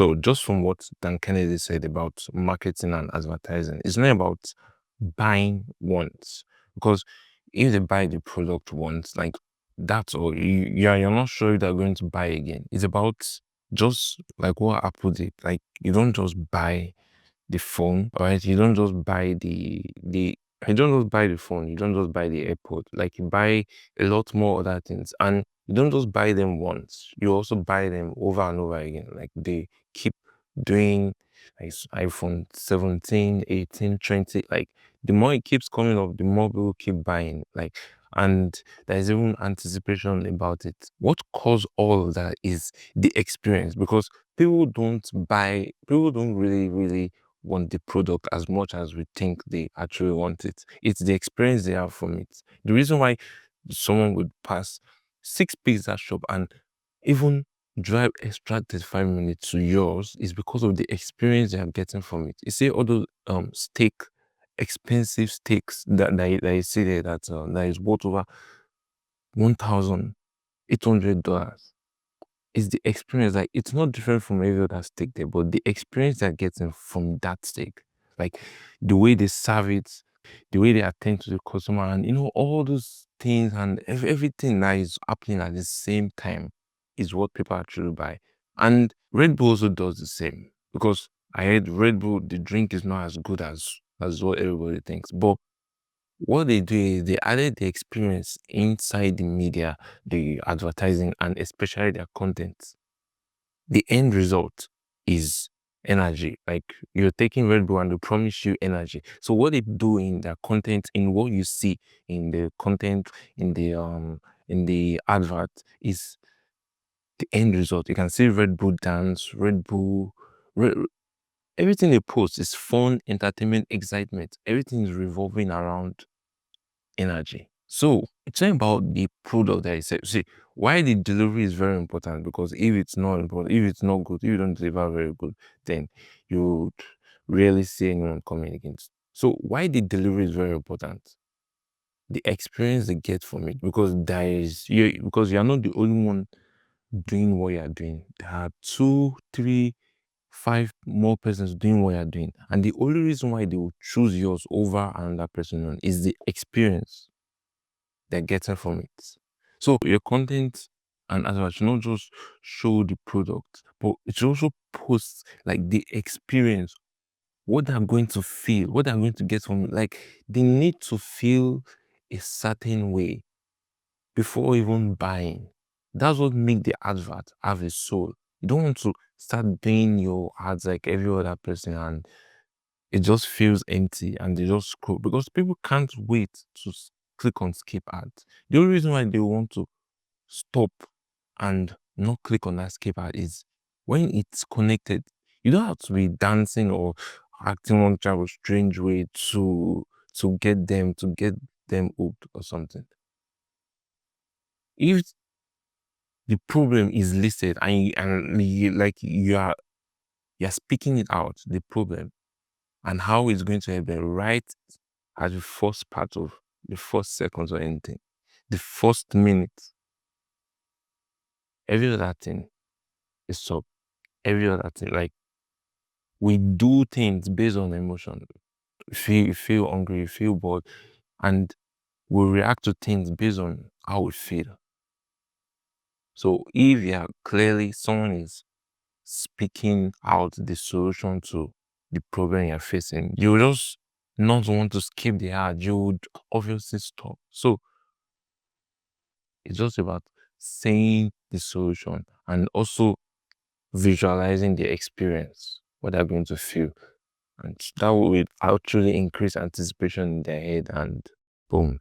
So just from what Dan Kennedy said about marketing and advertising, it's not about buying once, because if they buy the product once, like that's all. You're not sure if they're going to buy again. It's about just like what Apple did. Like you don't just buy the phone, all right? You don't just buy the you don't just buy the phone, you don't just buy the AirPod. Like you buy a lot more other things, and you don't just buy them once. You also buy them over and over again. Like they keep doing like iPhone 17, 18, 20. Like the more it keeps coming up, the more people keep buying. Like, and there's even anticipation about it. What caused all of that is the experience, because people don't really want the product as much as we think they actually want it. It's the experience they have from it. The reason why someone would pass 6 pizza shop and even drive extra 35 minutes to yours is because of the experience they are getting from it. You see all those expensive steaks that you see there that is worth over $1,800. It's the experience. Like it's not different from every other steak there, but the experience they're getting from that steak, like the way they serve it, the way they attend to the customer, and all those things and everything that is happening at the same time is what people actually buy. And Red Bull also does the same, because I heard Red Bull, the drink is not as good as what everybody thinks, but what they do is they added the experience inside the media, the advertising, and especially their content. The end result is energy. Like you're taking Red Bull and they promise you energy. So what they do in their content, in what you see in the content, in the advert, is the end result. You can see Red Bull dance, Red, everything they post is fun, entertainment, excitement. Everything is revolving around energy. So it's not about the product that is said. See, why the delivery is very important, because if it's not important, if it's not good, if you don't deliver very good, then you would rarely see anyone coming against. So why the delivery is very important? The experience they get from it, because because you're not the only one doing what you're doing. There are 2, 3, 5 more persons doing what you're doing. And the only reason why they will choose yours over another person is the experience they're getting from it. So your content and as well should not just show the product, but it should also post like the experience, what they're going to feel, what they're going to get from it. Like they need to feel a certain way before even buying. That's what makes the advert have a soul. You don't want to start doing your ads like every other person and it just feels empty and they just scroll, because people can't wait to click on skip ads. The only reason why they want to stop and not click on that skip ad is when it's connected. You don't have to be dancing or acting one type of strange way to get them hooked or something. If the problem is listed like you're speaking it out, the problem and how it's going to help them right at the first part of the first seconds or anything, the first minute, every other thing is sub. Every other thing, like we do things based on emotion. You feel hungry, you feel bored, and we react to things based on how we feel. So if clearly someone is speaking out the solution to the problem you're facing, you just not want to skip the ad, you would obviously stop. So it's just about saying the solution and also visualizing the experience, what they're going to feel. And that will actually increase anticipation in their head and boom.